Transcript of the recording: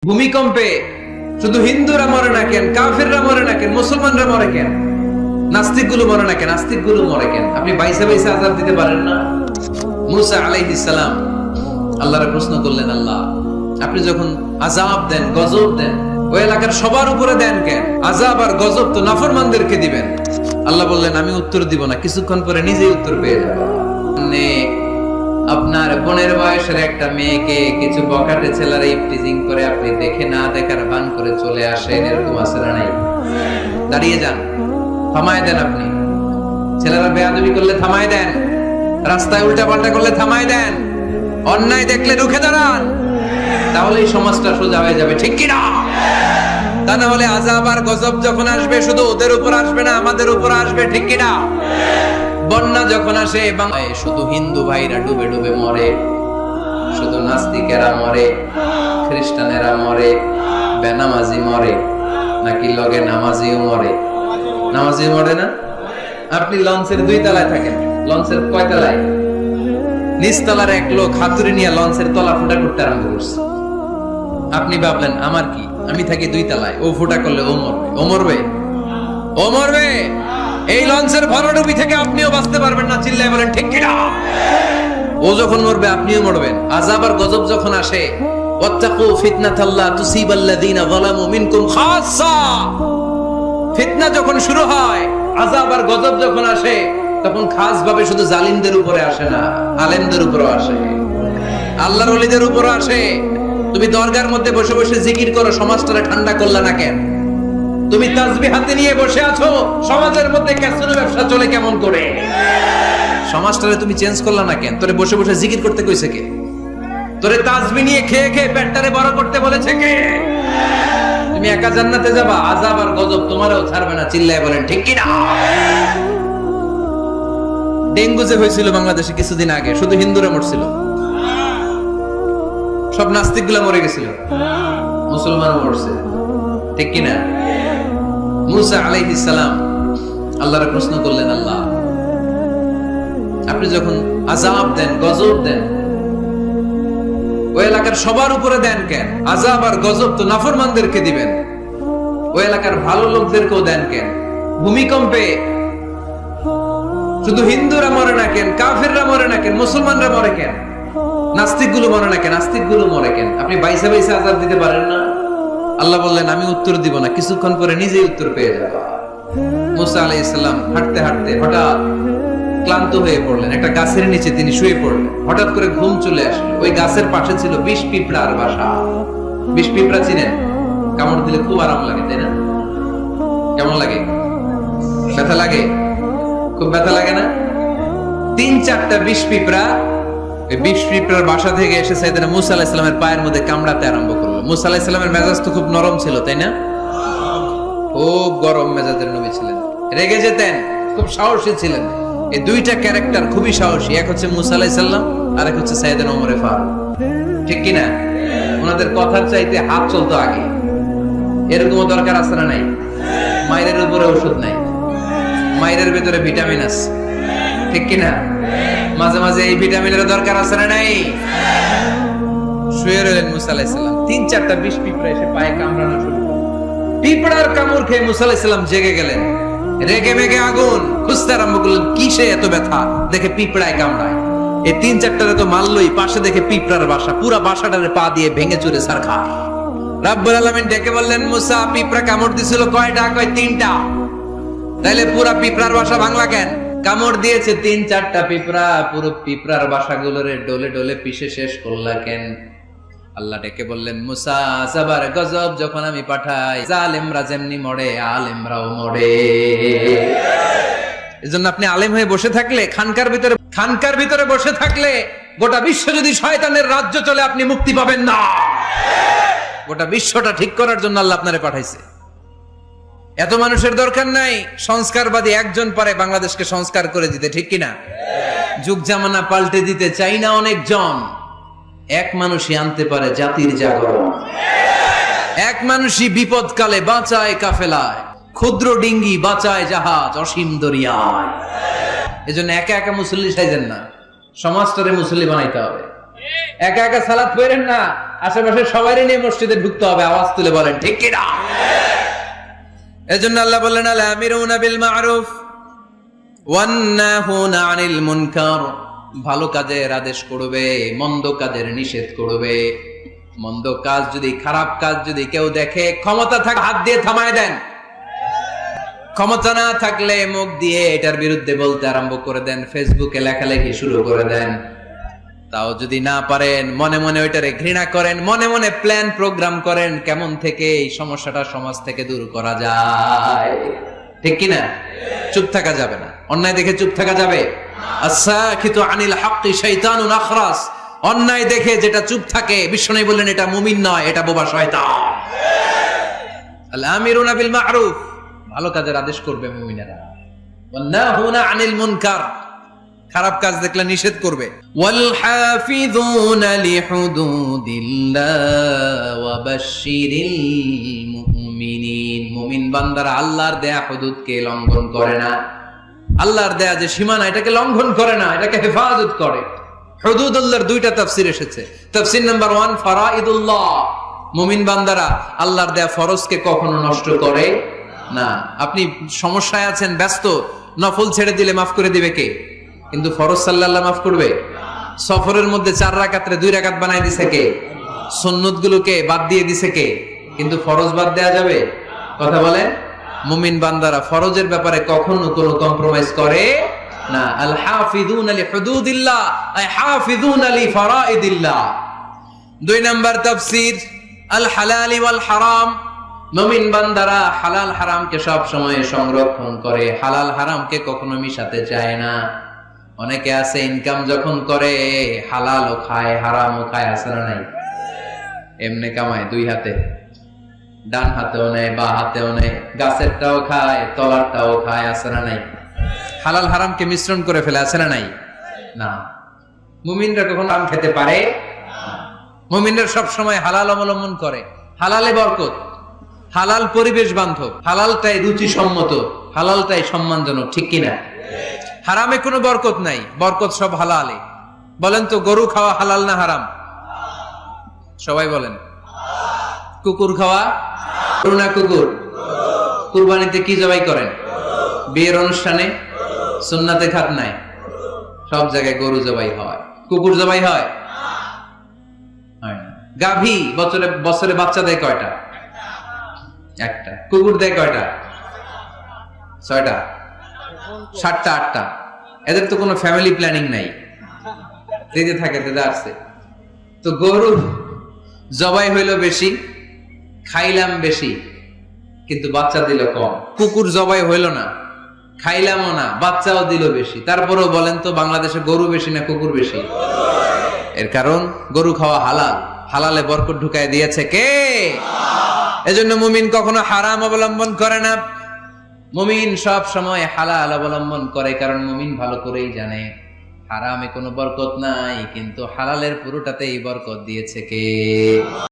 ভূমিকম্পে শুধু হিন্দুরা মরে না কেন, কাফেররা মরে না কেন, মুসলমানরা মরে কেন, নাস্তিকগুলো মরে না কেন, আস্তিকগুলো মরে কেন? আপনি বাইসা বাইসা আযাব দিতে পারেন না? মুসা আলাইহিস সালাম আল্লাহর প্রশ্ন করলেন, আল্লাহ আপনি যখন আযাব দেন, গজব দেন, ওই এলাকার সবার উপরে দেন কেন? আযাব আর গজব তো নাফরমানদেরকে দিবেন। আল্লাহ বললেন, আমি উত্তর দিব না, কিছুক্ষণ পরে নিজেই উত্তর পেয়ে যাবে। আপনার বোনের বয়সের একটা মেয়েকে কিছু বখাটে ছেলেরা ইফটিজিং করে আপনি দেখে না দেখার ভান করে চলে আসেন, এরকম আছে না নাই? দাঁড়িয়ে যান, থামায় দেন। আপনি ছেলেরা বেয়াদবি করলে থামায় দেন, রাস্তায় উল্টা পাল্টা করলে থামায় দেন, অন্যায় দেখলে রুখে দাঁড়ান, তাহলে এই সমাজটা সোজা হয়ে যাবে, ঠিক কি না? তা না হলে আযাব আর গজব যখন আসবে শুধু ওদের উপর আসবে না, আমাদের উপর আসবে, ঠিক কি না? বন্যা যখন আসে বাংলায় শুধু হিন্দু ভাইরা ডুবে ডুবে মরে, শুধু নাস্তিকেরা মরে, খ্রিস্টানেরা মরে, বেনামাজি মরে, নাকি লগে নামাজিও মরে? নামাজি মরে না? আপনি লঞ্চের 2 তলায় থাকেন, লঞ্চের কয় তলায়? নিচতলার এক লোক হাতুড়ি নিয়ে লঞ্চের তলা ফুটা করতে আরম্ভ করছে। আপনি ভাবলেন আমার কি, আমি থাকি 2 তলায়, ও ফুটা করলে ও মরবে। ও মরবে? ও মরবে। এই লঞ্চের ভরাডুবি থেকে আপনিও বাঁচতে পারবেন না, চিল্লায় বলেন ঠিক কি না? ও যখন মরবে আপনিও মরবেন। আযাব আর গজব যখন আসে, ওয়াত্তাকু ফিতনাতাল্লা তুসিবাল্লাযিনা যালামু মিনকুম খাসসা, ফিতনা যখন শুরু হয়, আযাব আর গজব যখন আসে, তখন খাস ভাবে শুধু জালিমদের উপরে আসে না, আলেমদের উপরও আসে, আল্লাহর ওলিদের উপরও আসে। তুমি দরগার মধ্যে বসে বসে জিকির করো, সমাজটারে ঠান্ডা করলা না কেন? তুমি তাসবিহ হাতে নিয়ে বসে আছো, সমাজের মধ্যে ক্যাসিনো ব্যবসা চলে কেমন করে? সমাজটারে তুমি চেঞ্জ করলা না কেন? তোরে বসে বসে জিকির করতে কইছে কে? তোরে তাসবিহ নিয়ে খেয়ে খেয়ে পেটটারে বড় করতে বলেছে কে? তুমি একা জান্নাতে যাবা, আযাব আর গজব তোমারও ছাড়বে না, চিল্লায় বলেন ঠিক কি না? ডেঙ্গু যে হয়েছিল বাংলাদেশে কিছুদিন আগে, শুধু হিন্দুরা মরছিল, সব নাস্তিকগুলা মরে গেছিল, মুসলমানও মরছে, ঠিক কি না? মুসা আলাইহিস সালাম আল্লাহর প্রশ্ন করলেন, আল্লাহ আপনি যখন আযাব দেন, গজব দেন, ওই এলাকার সবার উপরে দেন কেন? আযাব আর গজব তো নাফরমানদেরকে দিবেন, ওই এলাকার ভালো লোকদেরকেও দেন কেন? ভূমিকম্পে শুধু হিন্দুরা মরে না কেন, কাফেররা মরে না কেন, মুসলমানরা মরে কেন, নাস্তিকগুলো মরে না কেন, আস্তিকগুলো মরে কেন? আপনি বাইসা বাইসা আযাব দিতে পারেন না? আল্লাহ বললেন, আমি উত্তর দিব না, কিছুক্ষণ পরে নিজেই উত্তর পেয়ে যাব। মুসা আলাইহিস সালাম হাঁটতে হাঁটতে হঠাৎ ক্লান্ত হয়ে পড়লেন, একটা গাছের নিচে তিনি শুয়ে পড়লেন। হঠাৎ করে ঘুম চলে আসলো। ওই গাছের পাশে ছিল বিষ পিঁপড়ার বাসা। বিষ পিঁপড়া চিনেন? কামড় দিলে খুব আরাম লাগে, তাই না? কেমন লাগে? ব্যথা লাগে? খুব ব্যথা লাগে না? 3-4টা বিষ পিঁপড়া এই বিষ পিঁপড়ার বাসা থেকে এসে সাইয়েদনা মুসা আলাইহিস সালামের পায়ের মধ্যে কামড়াতে আরম্ভ করলো। মুসা আলাইহিস সালামের মেজাজ তো খুব নরম ছিল, তাই না? খুব গরম মেজাজের নবী ছিলেন, রেগে যেতেন, খুব সাহসী ছিলেন। এই 2টা ক্যারেক্টার খুবই সাহসী, এক হচ্ছে মুসা আলাইহিস সালাম, আর এক হচ্ছে সাইয়েদনা ওমর ফারুক, ঠিক কি না? ওনাদের কথার চাইতে হাত চলতো আগে। এরকমও দরকার আছে না নাই? মায়ের উপরে ওষুধ নাই, মায়ের ভিতরে ভিটামিন আছে, ঠিক কি না? মাঝে মাঝে এই ভিটামিনের দরকার আছে না নাই? শুয়ে রইলেন মুসা আলাইহিস সালাম, 3-4টা বিষ পিঁপড়া এসে পায়ে কামড়ানো শুরু করলো। পিঁপড়ার কামড় খেয়ে মুসা আলাইহিস সালাম জেগে গেলেন, রেগে মেগে আগুন, খুঁজতে আরম্ভ করলেন কিসে এত ব্যথা। দেখে পিঁপড়ায় কামড়ায়। এই 3-4টারে তো মারলই, পাশে দেখে পিঁপড়ার বাসা, পুরা বাসাটারে পা দিয়ে ভেঙে চুরে ছারখার। রাব্বুল আলামিন ডেকে বললেন, মুসা পিঁপড়া কামড় দিছিল কয়টা? কয় 3টা। তাইলে পুরা পিঁপড়ার বাসা ভাঙলা কেন? কামড় দিয়েছে 3-4টা পিঁপড়া, পুরো পিঁপড়ার বাসাগুলোরে ডলে ডলে পিষে শেষ করলা কেন? আল্লাহ ডেকে বললেন, মুসা আযাব গজব যখন আমি পাঠাই, জালেমরা যেমনি মরে, আলেমরাও মরে। এজন্য আপনি আলেম হয়ে বসে থাকলে, খানকার ভিতরে বসে থাকলে গোটা বিশ্ব যদি শয়তানের রাজ্য চলে, আপনি মুক্তি পাবেন না। গোটা বিশ্বটা ঠিক করার জন্য আল্লাহ আপনারে পাঠাইছে। এত মানুষের দরকার নাই, সংস্কারবাদী একজন পারে বাংলাদেশকে সংস্কার করে দিতে, ঠিক কিনা? যুগ জামানা পাল্টে দিতে চাই না অনেকজন, এক মানুষই আনতে পারে জাতির জাগরণ। এক মানুষই বিপদকালে বাঁচায় কাফেলায়, ক্ষুদ্র ডিঙ্গি বাঁচায় জাহাজ অসীম দরিয়ায়। এজন্য একা একা মুসল্লি সাইজেন না, সমাজটারে মুসল্লি বানাইতে হবে। একা একা সালাত পড়েন না, আশেপাশে সবারই নিয়ে মসজিদে ঢুকতে হবে, আওয়াজ তুলে বলেন ঠিক কি না? এজন্য আল্লাহ বললেন আল আমিরুনা বিল মারুফ ওয়ান নাহুনা আনিল মুনকার, ভালো কাজের আদেশ করবে, মন্দ কাজের নিষেধ করবে। মন্দ কাজ যদি, খারাপ কাজ যদি কেউ দেখে, ক্ষমতা থাকে হাত দিয়ে থামায় দেন, ক্ষমতা না থাকলে মুখ দিয়ে এটার বিরুদ্ধে বলতে আরম্ভ করে দেন, ফেসবুকে লেখালেখি শুরু করে দেন। তাও যদি না পারেন, মনে মনে ওইটারে ঘৃণা করেন, মনে মনে প্ল্যান প্রোগ্রাম করেন কেমন থেকে এই সমস্যাটা সমাজ থেকে দূর করা যায়। ঠিক কিনা? চুপ থাকা যাবে না, অন্যায় দেখে চুপ থাকা যাবে? আস-সাকিতু আনিল হাক্কি শাইতানুন আখরাস, অন্যায় দেখে যেটা চুপ থাকে, বিশ্বনবী বললেন এটা মুমিন নয়, এটা বোবা শয়তান। আল আমিরুনা বিল মারুফ, ভালো কাজের আদেশ করবে মুমিনেরা, ওয়ান নাহুনা আনিল মুনকার, খারাপ কাজ দেখলে নিষেধ করবে। ওয়াল হাফিযুনা লিহুদুদিল্লাহ ওয়া বাশশিরিল মুমিনিন, মুমিন বান্দারা আল্লাহর দেয়া হুদুদকে লঙ্ঘন করে না, আল্লাহর দেয়া যে সীমানা এটাকে লঙ্ঘন করে না, এটাকে হেফাজত করে। হুদুদুল্লাহর দুইটা তাফসীর এসেছে। তাফসীর নাম্বার 1 ফারাইদুল্লাহ, মুমিন বান্দারা আল্লাহর দেয়া ফরজকে কখনো নষ্ট করে না। আপনি সমস্যায় আছেন, ব্যস্ত, নফল ছেড়ে দিলে মাফ করে দিবে কে? কিন্তু ফরজ সাল্লাল্লাহ মাফ করবে? সফরের মধ্যে 4 রাকাতে 2 রাকাত বানাই দিছে কে? সুন্নাত গুলোকে বাদ দিয়ে দিছে কে? কিন্তু ফরজ বাদ দেয়া যাবে? কথা বলেন। মুমিন বান্দারা ফরজের ব্যাপারে কখনো কোনো কম্প্রোমাইজ করে না। আল হাফিযুনা লিহুদুদিল্লাহ আই হাফিযুনা লিফারাইদিল্লাহ। 2 নাম্বার তাফসীর আল হালাল ওয়াল হারাম, মুমিন বান্দারা হালাল হারামকে সব সময় সংরক্ষণ করে, হালাল হারামকে কখনো মিশাতে চায় না। অনেকে আছে ইনকাম যখন করে হালালও খায় হারামও খায়, আছে না নাই? এমনি কামায় 2 হাতে, ডান হাতেও নেয় বা হাতেও নেয়, গাছেরটাও খায় তলারটাও খায়, আছে না নাই? হালাল হারামকে মিশ্রণ করে ফেলে, আছে না নাই? না, মুমিনরা কখনো হারাম খেতে পারে? মুমিনরা সব সময় হালাল অবলম্বন করে। হালালে বরকত, হালাল পরিবেশ বান্ধব, হালালটাই রুচিসম্মত, হালালটাই সম্মানজনক, ঠিক কিনা? হারামে কোনো বরকত নাই, বরকত সব হালালে। বলেন তো গরু খাওয়া হালাল না হারাম? সবাই বলেন। কুকুর খাওয়া? গরু না কুকুর? কুরবানিতে কি জবাই করেন? বিয়ের অনুষ্ঠানে, সুন্নাতে খাতনায়, সব জায়গায় গরু জবাই হয়, কুকুর জবাই হয়? হয় না। গাভী বছরে বাচ্চা দেয় কয়টা? একটা। কুকুর দেয় কয়টা? 6টা, 7টা, 8টা। এদের তো কোনো ফ্যামিলি প্ল্যানিং নাই, দিতে থাকে দিতে আসছে। তো গরু জবাই হইল বেশি, খাইলাম বেশি, কিন্তু বাচ্চা দিল কম। কুকুর জবাই হইল না, খাইলামও না, বাচ্চাও দিল বেশি। তারপরেও বলেন তো বাংলাদেশে গরু বেশি না কুকুর বেশি? এর কারণ গরু খাওয়া হালাল, হালালে বরকত ঢুকায় দিয়েছে কে? এজন্য মুমিন কখনো হারাম অবলম্বন করে না, মুমিন সব সময় হালাল অবলম্বন করে, কারণ মুমিন ভালো করেই জানে হারামে কোনো বরকত নাই, কিন্তু হালালের পুরোটাতেই বরকত দিয়েছে কে?